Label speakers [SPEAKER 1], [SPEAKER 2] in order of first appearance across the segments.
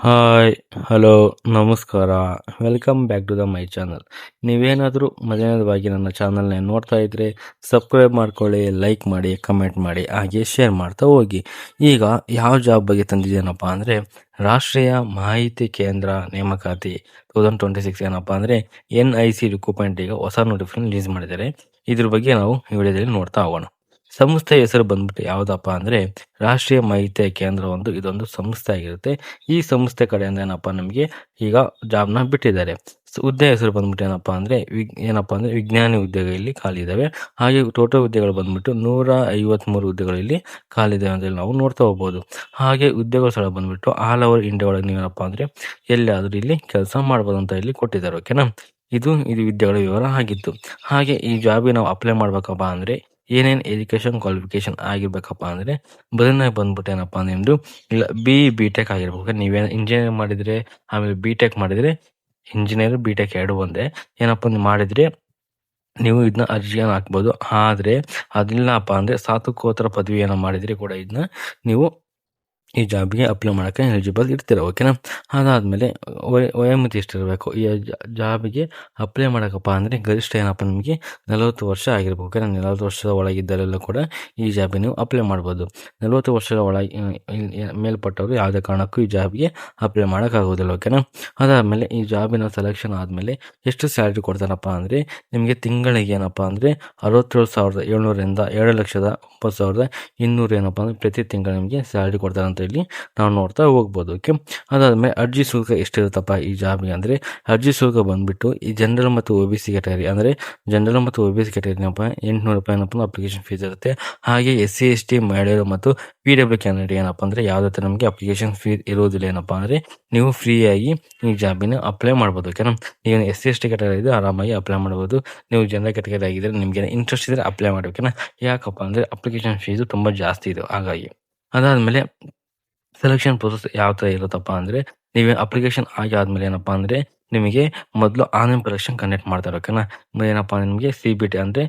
[SPEAKER 1] Hi, hello, ನಮಸ್ಕಾರ. Welcome back to my channel. ನೀವೇನಾದರೂ ಮೊದಲನೇದಾಗಿ ನನ್ನ ಚಾನಲ್ನ ನೋಡ್ತಾ ಇದ್ದರೆ ಸಬ್ಸ್ಕ್ರೈಬ್ ಮಾಡ್ಕೊಳ್ಳಿ, ಲೈಕ್ ಮಾಡಿ, ಕಮೆಂಟ್ ಮಾಡಿ, ಹಾಗೆ ಶೇರ್ ಮಾಡ್ತಾ ಹೋಗಿ. ಈಗ ಯಾವ ಜಾಬ್ ಬಗ್ಗೆ ತಂದಿದ್ದೇನಪ್ಪ ಅಂದರೆ ರಾಷ್ಟ್ರೀಯ ಮಾಹಿತಿ ಕೇಂದ್ರ ನೇಮಕಾತಿ 2026 ಏನಪ್ಪ ಅಂದರೆ NIC ರಿಕ್ರೂಟ್ಮೆಂಟ್ ಈಗ ಹೊಸ ನೋಟಿಫಿಕೇಶನ್ ರಿಲೀಸ್ ಮಾಡಿದ್ದಾರೆ. ಇದ್ರ ಬಗ್ಗೆ ನಾವು ಈ ವಿಡಿಯೋದಲ್ಲಿ ನೋಡ್ತಾ ಹೋಗೋಣ. ಸಂಸ್ಥೆ ಹೆಸರು ಬಂದ್ಬಿಟ್ಟು ಯಾವುದಪ್ಪ ಅಂದರೆ ರಾಷ್ಟ್ರೀಯ ಮಾಹಿತಿ ಕೇಂದ್ರ ಇದೊಂದು ಸಂಸ್ಥೆ ಆಗಿರುತ್ತೆ. ಈ ಸಂಸ್ಥೆ ಕಡೆಯಿಂದ ಏನಪ್ಪ ನಮಗೆ ಈಗ ಜಾಬ್ನ ಬಿಟ್ಟಿದ್ದಾರೆ. ಹುದ್ದೆ ಹೆಸರು ಬಂದ್ಬಿಟ್ಟು ಏನಪ್ಪ ಅಂದರೆ ವಿಜ್ಞಾನಿ ಹುದ್ದೆಗಳು ಇಲ್ಲಿ ಖಾಲಿ ಇದ್ದಾವೆ. ಹಾಗೆ ಟೋಟಲ್ ಹುದ್ದೆಗಳು ಬಂದ್ಬಿಟ್ಟು 153 ಹುದ್ದೆಗಳು ಇಲ್ಲಿ ಖಾಲಿ ಇದ್ದಾವೆ ಅಂತ ನಾವು ನೋಡ್ತಾ ಹೋಗ್ಬೋದು. ಹಾಗೆ ಹುದ್ದೆಗಳ ಸ್ಥಳ ಬಂದ್ಬಿಟ್ಟು ಆಲ್ ಓವರ್ ಇಂಡಿಯಾ ಒಳಗೆ ನೀವೇನಪ್ಪ ಅಂದರೆ ಎಲ್ಲಿಯಾದರೂ ಇಲ್ಲಿ ಕೆಲಸ ಮಾಡ್ಬೋದು ಅಂತ ಇಲ್ಲಿ ಕೊಟ್ಟಿದ್ದಾರೆ. ಓಕೆನಾ, ಇದು ಹುದ್ದೆಗಳ ವಿವರ ಆಗಿತ್ತು. ಹಾಗೆ ಈ ಜಾಬಿಗೆ ನಾವು ಅಪ್ಲೈ ಮಾಡ್ಬೇಕಪ್ಪ ಅಂದರೆ ಏನೇನು ಎಜುಕೇಷನ್ ಕ್ವಾಲಿಫಿಕೇಷನ್ ಆಗಿರ್ಬೇಕಪ್ಪ ಅಂದರೆ ಮೊದಲನೇ ಬಂದ್ಬಿಟ್ಟು ಏನಪ್ಪ ನಿಮ್ಮದು ಇಲ್ಲ ಬಿ.ಟೆಕ್ ಆಗಿರ್ಬೇಕು. ನೀವೇನು ಇಂಜಿನಿಯರಿಂಗ್ ಮಾಡಿದರೆ ಆಮೇಲೆ ಬಿ.ಟೆಕ್ ಮಾಡಿದರೆ ಇಂಜಿನಿಯರ್ ಬಿ.ಟೆಕ್ ಎರಡು ಒಂದೇ. ಏನಪ್ಪ ನೀವು ಮಾಡಿದರೆ ನೀವು ಇದನ್ನ ಅರ್ಜಿಯನ್ನು ಹಾಕ್ಬೋದು. ಆದರೆ ಅದಿಲ್ಲಪ್ಪ ಅಂದರೆ ಸ್ನಾತಕೋತ್ತರ ಪದವಿ ಏನೋ ಮಾಡಿದರೆ ಕೂಡ ಇದನ್ನ ನೀವು ಈ ಜಾಬಿಗೆ ಅಪ್ಲೈ ಮಾಡೋಕ್ಕೆ ಎಲಿಜಿಬಲ್ ಇರ್ತೀರ. ಓಕೆನಾ, ಅದಾದಮೇಲೆ ವಯೋಮಿತಿ ಎಷ್ಟಿರಬೇಕು ಈ ಜಾಬಿಗೆ ಅಪ್ಲೈ ಮಾಡೋಕ್ಕಪ್ಪ ಅಂದರೆ ಗರಿಷ್ಠ ಏನಪ್ಪ ನಿಮಗೆ 40 ವರ್ಷ ಆಗಿರ್ಬೇಕು. ಓಕೆನಾ, 40 ವರ್ಷದ ಒಳಗಿದ್ದರೆಲ್ಲ ಕೂಡ ಈ ಜಾಬಿಗೆ ನೀವು ಅಪ್ಲೈ ಮಾಡ್ಬೋದು. 40 ವರ್ಷದ ಒಳಗೆ ಮೇಲ್ಪಟ್ಟವರು ಯಾವುದೇ ಕಾರಣಕ್ಕೂ ಈ ಜಾಬಿಗೆ ಅಪ್ಲೈ ಮಾಡೋಕ್ಕಾಗೋದಿಲ್ಲ. ಓಕೆನಾ, ಅದಾದಮೇಲೆ ಈ ಜಾಬಿನ ಸೆಲೆಕ್ಷನ್ ಆದಮೇಲೆ ಎಷ್ಟು ಸ್ಯಾಲ್ರಿ ಕೊಡ್ತಾರಪ್ಪ ಅಂದರೆ ನಿಮಗೆ ತಿಂಗಳಿಗೆ ಏನಪ್ಪ ಅಂದರೆ 67,700ರಿಂದ 7,09,200 ಏನಪ್ಪ ಅಂದರೆ ಪ್ರತಿ ತಿಂಗಳು ನಿಮಗೆ ಸ್ಯಾಲ್ರಿ ಕೊಡ್ತಾರೆ ಅಂತ ಇಲ್ಲಿ ನಾವು ನೋಡ್ತಾ ಹೋಗ್ಬೋದು. ಓಕೆ, ಅದಾದಮೇಲೆ ಅರ್ಜಿ ಶುಲ್ಕ ಎಷ್ಟಿರುತ್ತಪ್ಪ ಈ ಜಾಬ್ಗೆ ಅಂದರೆ ಅರ್ಜಿ ಶುಲ್ಕ ಬಂದುಬಿಟ್ಟು ಈ ಜನರಲ್ ಮತ್ತು OBC ಕ್ಯಾಟಗರಿ ಅಂದರೆ ಜನರಲ್ ಮತ್ತು OBC ಕ್ಯಾಟಗರಿ ಏನಪ್ಪ 800 ರೂಪಾಯಿ ಏನಪ್ಪ ಅಪ್ಲಿಕೇಶನ್ ಫೀಸ್ ಇರುತ್ತೆ. ಹಾಗೆ SC ST ಮಹಿಳೆಯರು ಮತ್ತು PW ಕ್ಯಾಂಡಿಡೇಟ್ ಏನಪ್ಪ ಅಂದರೆ ಯಾವುದೇ ಥರ ನಮಗೆ ಅಪ್ಲಿಕೇಶನ್ ಫೀಸ್ ಇರೋದಿಲ್ಲ. ಏನಪ್ಪ ಅಂದರೆ ನೀವು ಫ್ರೀಯಾಗಿ ಈ ಜಾಬಿನ ಅಪ್ಲೈ ಮಾಡ್ಬೋದು. ಓಕೆನಾ, ನೀವು SC ST ಕ್ಯಾಟಗರಿ ಇದ್ದರೆ ಆರಾಮಾಗಿ ಅಪ್ಲೈ ಮಾಡ್ಬೋದು. ನೀವು ಜನರಲ್ ಕ್ಯಾಟಗರಿ ಆಗಿದ್ದರೆ ನಿಮಗೆ ಇಂಟ್ರೆಸ್ಟ್ ಇದ್ದರೆ ಅಪ್ಲೈ ಮಾಡಿ. ಓಕೆನಾ, ಯಾಕಪ್ಪ ಅಂದರೆ ಅಪ್ಲಿಕೇಶನ್ ಫೀಸು ತುಂಬ ಜಾಸ್ತಿ ಇದೆ ಹಾಗಾಗಿ. ಅದಾದಮೇಲೆ ಸೆಲೆಕ್ಷನ್ ಪ್ರೊಸೆಸ್ ಯಾವ ಥರ ಇರುತ್ತಪ್ಪ ಅಂದರೆ ನೀವು ಅಪ್ಲಿಕೇಶನ್ ಆದಮೇಲೆ ಏನಪ್ಪ ಅಂದರೆ ನಿಮಗೆ ಮೊದಲು ಆನ್ಲೈನ್ ಪರೀಕ್ಷೆ ಕಂಡಕ್ಟ್ ಮಾಡ್ತಾರೆ. ಓಕೆನಾ, ಏನಪ್ಪ ನಿಮಗೆ CBT ಅಂದರೆ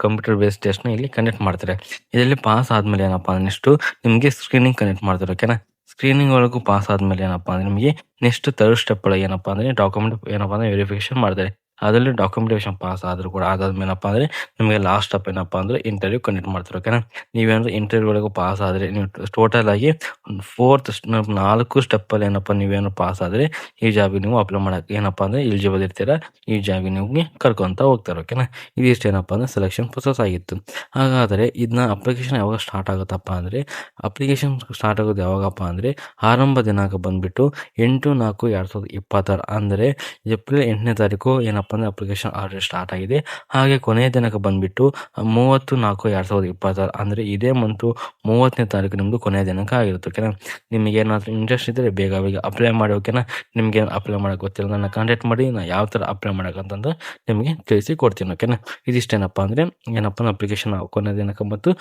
[SPEAKER 1] ಕಂಪ್ಯೂಟರ್ ಬೇಸ್ಡ್ ಟೆಸ್ಟ್ನ ಇಲ್ಲಿ ಕಂಡಕ್ಟ್ ಮಾಡ್ತಾರೆ. ಇದರಲ್ಲಿ ಪಾಸ್ ಆದಮೇಲೆ ಏನಪ್ಪ ನೆಕ್ಸ್ಟು ನಿಮಗೆ ಸ್ಕ್ರೀನಿಂಗ್ ಕಂಡಕ್ಟ್ ಮಾಡ್ತಾರೆ. ಓಕೆನಾ, ಸ್ಕ್ರೀನಿಂಗ್ ಒಳಗೂ ಪಾಸ್ ಆದಮೇಲೆ ಏನಪ್ಪ ಅಂದರೆ ನಿಮಗೆ ನೆಕ್ಸ್ಟ್ ಥರ್ಡ್ ಸ್ಟೆಪ್ ಒಳಗೆ ಏನಪ್ಪ ಅಂದರೆ ಡಾಕ್ಯುಮೆಂಟ್ ಏನಪ್ಪ ಅಂದರೆ ವೆರಿಫಿಕೇಷನ್ ಮಾಡ್ತಾರೆ. ಅದರಲ್ಲಿ ಡಾಕ್ಯುಮೆಂಟೇಷನ್ ಪಾಸ್ ಆದರೂ ಕೂಡ ಅದಾದ್ಮೇಲೆ ಏನಪ್ಪ ಅಂದರೆ ನಿಮಗೆ ಲಾಸ್ಟ್ ಸ್ಟೆಪ್ ಏನಪ್ಪ ಅಂದರೆ ಇಂಟರ್ವ್ಯೂ ಕಂಡಕ್ಟ್ ಮಾಡ್ತಾರೆ. ಓಕೆನಾ, ನೀವೇನಾದರೂ ಇಂಟರ್ವ್ಯೂ ಒಳಗೂ ಪಾಸ್ ಆದರೆ ನೀವು ಟೋಟಲ್ ಆಗಿ 4 ಸ್ಟೆಪ್ಪಲ್ಲಿ ಏನಪ್ಪ ನೀವೇನು ಪಾಸ್ ಆದರೆ ಈ ಜಾಬಿಗೆ ನೀವು ಅಪ್ಲೈ ಮಾಡೋಕ್ಕೆ ಏನಪ್ಪ ಅಂದರೆ ಎಲಿಜಿಬಲ್ ಇರ್ತೀರ. ಈ ಜಾಬಿಗೆ ನಿಮಗೆ ಕರ್ಕೊತ ಹೋಗ್ತಾರೆ. ಓಕೆನಾ, ಇದಿಷ್ಟು ಏನಪ್ಪ ಅಂದರೆ ಸೆಲೆಕ್ಷನ್ ಪ್ರೊಸೆಸ್ ಆಗಿತ್ತು. ಹಾಗಾದರೆ ಇದನ್ನ ಅಪ್ಲಿಕೇಶನ್ ಯಾವಾಗ ಸ್ಟಾರ್ಟ್ ಆಗುತ್ತಪ್ಪ ಅಂದರೆ ಅಪ್ಲಿಕೇಶನ್ ಸ್ಟಾರ್ಟ್ ಆಗೋದು ಯಾವಾಗಪ್ಪ ಅಂದರೆ ಆರಂಭ ದಿನಾಂಕ ಬಂದುಬಿಟ್ಟು 8/4/2026 ಅಂದರೆ ಏಪ್ರಿಲ್ 8ನೇ ತಾರೀಕು ಏನಪ್ಪ ಅಂದರೆ ಅಪ್ಲಿಕೇಶನ್ ಆಲ್ರೆಡಿ ಸ್ಟಾರ್ಟ್ ಆಗಿದೆ. ಹಾಗೆ ಕೊನೆಯ ದಿನಾಂಕ ಬಂದುಬಿಟ್ಟು 30/4/2026 ಅಂದರೆ ಇದೇ ಮಂತು 30ನೇ ತಾರೀಕು ನಿಮ್ಮದು ಕೊನೆಯ ದಿನಾಂಕ ಆಗಿರುತ್ತೆ. ಓಕೆನಾ, ನಿಮಗೆ ಏನಾದರೂ ಇಂಟ್ರೆಸ್ಟ್ ಇದ್ದರೆ ಬೇಗ ಅಪ್ಲೈ ಮಾಡಿ. ಓಕೆನಾ, ನಿಮಗೆ ಅಪ್ಲೈ ಮಾಡೋಕ್ಕೆ ಗೊತ್ತಿಲ್ಲ ನನ್ನ ಕಾಂಟ್ಯಾಕ್ಟ್ ಮಾಡಿ, ನಾನು ಯಾವ ಥರ ಅಪ್ಲೈ ಮಾಡೋಕ್ಕಂತಂದು ನಿಮಗೆ ತಿಳಿಸಿ ಕೊಡ್ತೀನಿ. ಓಕೆನಾ, ಇದಿಷ್ಟೇನಪ್ಪ ಅಂದರೆ ಏನಪ್ಪ ಅಪ್ಲಿಕೇಶನ್ ಕೊನೆಯ ದಿನಾಂಕ ಮತ್ತು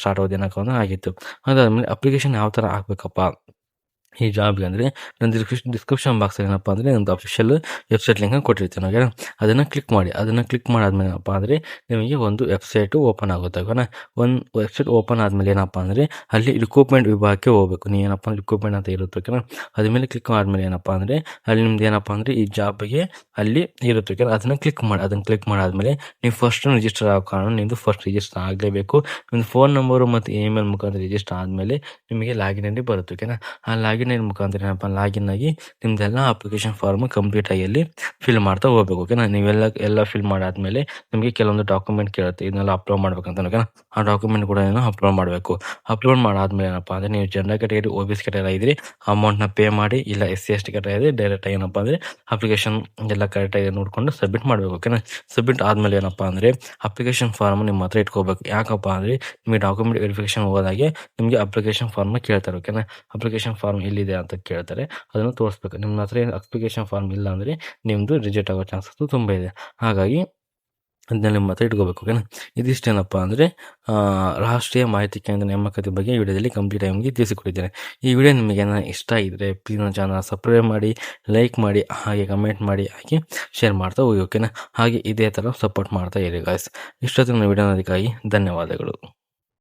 [SPEAKER 1] ಸ್ಟಾರ್ಟ್ ಆಗೋ ದಿನಾಂಕವನ್ನು ಆಗಿತ್ತು. ಅದಾದಮೇಲೆ ಅಪ್ಲಿಕೇಶನ್ ಯಾವ ಥರ ಹಾಕಬೇಕಪ್ಪ ಈ ಜಾಬ್ಗೆ ಅಂದರೆ ನಾನು ಡಿಸ್ಕ್ರಿಪ್ಷನ್ ಬಾಕ್ಸಲ್ಲಿ ಏನಪ್ಪ ಅಂದರೆ ಒಂದು ಅಫಿಷಿಯಲ್ ವೆಬ್ಸೈಟ್ ಲಿಂಕ್ ಕೊಟ್ಟಿರ್ತೀನಿ. ಓಕೆನಾ, ಅದನ್ನು ಕ್ಲಿಕ್ ಮಾಡಿ. ಕ್ಲಿಕ್ ಮಾಡಾದ್ಮೇಲೆ ಏನಪ್ಪ ಅಂದರೆ ನಿಮಗೆ ಒಂದು ವೆಬ್ಸೈಟು ಓಪನ್ ಆಗುತ್ತೆ. ಓಕೆನಾ, ಒಂದು ವೆಬ್ಸೈಟ್ ಓಪನ್ ಆದಮೇಲೆ ಏನಪ್ಪ ಅಂದರೆ ಅಲ್ಲಿ ರಿಕ್ರೂಟ್ಮೆಂಟ್ ವಿಭಾಗಕ್ಕೆ ಹೋಗಬೇಕು. ನೀವು ಏನಪ್ಪ ರಿಕ್ರೂಟ್ಮೆಂಟ್ ಅಂತ ಇರುತ್ತೆ. ಓಕೆನಾ, ಅದ್ಮೇಲೆ ಕ್ಲಿಕ್ ಆದಮೇಲೆ ಏನಪ್ಪ ಅಂದರೆ ಅಲ್ಲಿ ನಿಮ್ದು ಏನಪ್ಪ ಅಂದರೆ ಈ ಜಾಬ್ಗೆ ಅಲ್ಲಿ ಇರುತ್ತೆ. ಓಕೆನಾ, ಅದನ್ನು ಕ್ಲಿಕ್ ಮಾಡಾದಮೇಲೆ ನೀವು ಫಸ್ಟ್ ರಿಜಿಸ್ಟರ್ ಆಗೋ ಕಾರಣ ನಿಮ್ಮದು ಫಸ್ಟ್ ರಿಜಿಸ್ಟರ್ ಆಗಲೇಬೇಕು. ನಿಮ್ಮದು ಫೋನ್ ನಂಬರು ಮತ್ತು ಇಮೇಲ್ ಮುಖಾಂತರ ರಿಜಿಸ್ಟರ್ ಆದಮೇಲೆ ನಿಮಗೆ ಲಾಗಿನ್ ಅಲ್ಲಿ ಬರುತ್ತೆ. ಓಕೆನಾ, ಆ ಲಾಗಿನ್ ಮುಖಾಂತರ ಏನಪ್ಪ ಲಾಗಿನ್ ಆಗಿ ನಿಮ್ದೆಲ್ಲ ಅಪ್ಲಿಕೇಶನ್ ಫಾರ್ಮ್ ಕಂಪ್ಲೀಟ್ ಆಗಿ ಅಲ್ಲಿ ಫಿಲ್ ಮಾಡ್ತಾ ಹೋಗ್ಬೇಕು. ಓಕೆನಾ, ನೀವೆಲ್ಲ ಫಿಲ್ ಮಾಡಾದ್ಮೇಲೆ ನಿಮಗೆ ಕೆಲವೊಂದು ಡಾಕ್ಯುಮೆಂಟ್ ಕೇಳುತ್ತೆ, ಇದನ್ನೆಲ್ಲ ಅಪ್ಲೋಡ್ ಮಾಡ್ಬೇಕಂತ. ಓಕೆನಾ, ಆ ಡಾಕ್ಯುಮೆಂಟ್ ಕೂಡ ಅಪ್ಲೋಡ್ ಮಾಡಬೇಕು. ಅಪ್ಲೋಡ್ ಮಾಡಾದ್ಮೇಲೆ ಏನಪ್ಪ ಅಂದರೆ ನೀವು ಜನರಲ್ ಕ್ಯಾಟಗರಿ OBC ಕ್ಯಾಟಗರಿ ಆಗಿದ್ರೆ ಅಮೌಂಟ್ನ ಪೇ ಮಾಡಿ, ಇಲ್ಲ SC ST ಕ್ಯಾಟಗರಿ ಆದರೆ ಡೈರೆಕ್ಟ್ ಏನಪ್ಪ ಅಂದರೆ ಅಪ್ಲಿಕೇಶನ್ ಎಲ್ಲ ಕರೆಕ್ಟಾಗಿ ನೋಡಿಕೊಂಡು ಸಬ್ಮಿಟ್ ಮಾಡಬೇಕು. ಓಕೆನಾ, ಸಬ್ಮಿಟ್ ಆದಮೇಲೆ ಏನಪ್ಪ ಅಂದರೆ ಅಪ್ಲಿಕೇಶನ್ ಫಾರ್ಮ್ ನಿಮ್ಮ ಹತ್ರ ಇಟ್ಕೋಬೇಕು. ಯಾಕಪ್ಪ ಅಂದರೆ ನಿಮಗೆ ಡಾಕ್ಯುಮೆಂಟ್ ವೆರಿಫಿಕೇಷನ್ ಹೋದಾಗೆ ನಿಮಗೆ ಅಪ್ಲಿಕೇಶನ್ ಫಾರ್ಮ್ನ ಕೇಳ್ತಾರೆ. ಓಕೆನಾ, ಅಪ್ಲಿಕೇಶನ್ ಫಾರ್ಮ್ ಎಲ್ಲಿದೆ ಅಂತ ಕೇಳ್ತಾರೆ, ಅದನ್ನು ತೋರಿಸ್ಬೇಕು. ನಿಮ್ಮ ಹತ್ರ ಏನು ಅಪ್ಲಿಕೇಶನ್ ಫಾರ್ಮ್ ಇಲ್ಲ ಅಂದರೆ ನಿಮ್ಮದು ರಿಜೆಕ್ಟ್ ಆಗೋ ಚಾನ್ಸಸ್ ತುಂಬ ಇದೆ. ಹಾಗಾಗಿ ಅದನ್ನ ನಿಮ್ಮ ಹತ್ರ ಇಟ್ಕೋಬೇಕು. ಓಕೆನಾ, ಇದಿಷ್ಟೇನಪ್ಪ ಅಂದರೆ ರಾಷ್ಟ್ರೀಯ ಮಾಹಿತಿ ಕೇಂದ್ರ ನೇಮಕಾತಿ ಬಗ್ಗೆ ಈ ವಿಡಿಯೋದಲ್ಲಿ ಕಂಪ್ಲೀಟ್ ಆಗಿ ನಿಮಗೆ ತಿಳಿಸಿಕೊಟ್ಟಿದ್ದೇನೆ. ಈ ವಿಡಿಯೋ ನಿಮಗೆ ಇಷ್ಟ ಆಗಿದ್ದರೆ ಪ್ಲೀಸ್ ನನ್ನ ಚಾನಲ್ ಸಬ್ಸ್ಕ್ರೈಬ್ ಮಾಡಿ, ಲೈಕ್ ಮಾಡಿ, ಹಾಗೆ ಕಮೆಂಟ್ ಮಾಡಿ, ಹಾಗೆ ಶೇರ್ ಮಾಡ್ತಾ ಹೋಗಿ. ಓಕೆನಾ, ಹಾಗೆ ಇದೇ ಥರ ಸಪೋರ್ಟ್ ಮಾಡ್ತಾ ಇರಿ ಗಾಯ್ಸ್. ಇಷ್ಟೊತ್ತಿನ ವಿಡಿಯೋ ನೋಡೋದಕ್ಕಾಗಿ ಧನ್ಯವಾದಗಳು.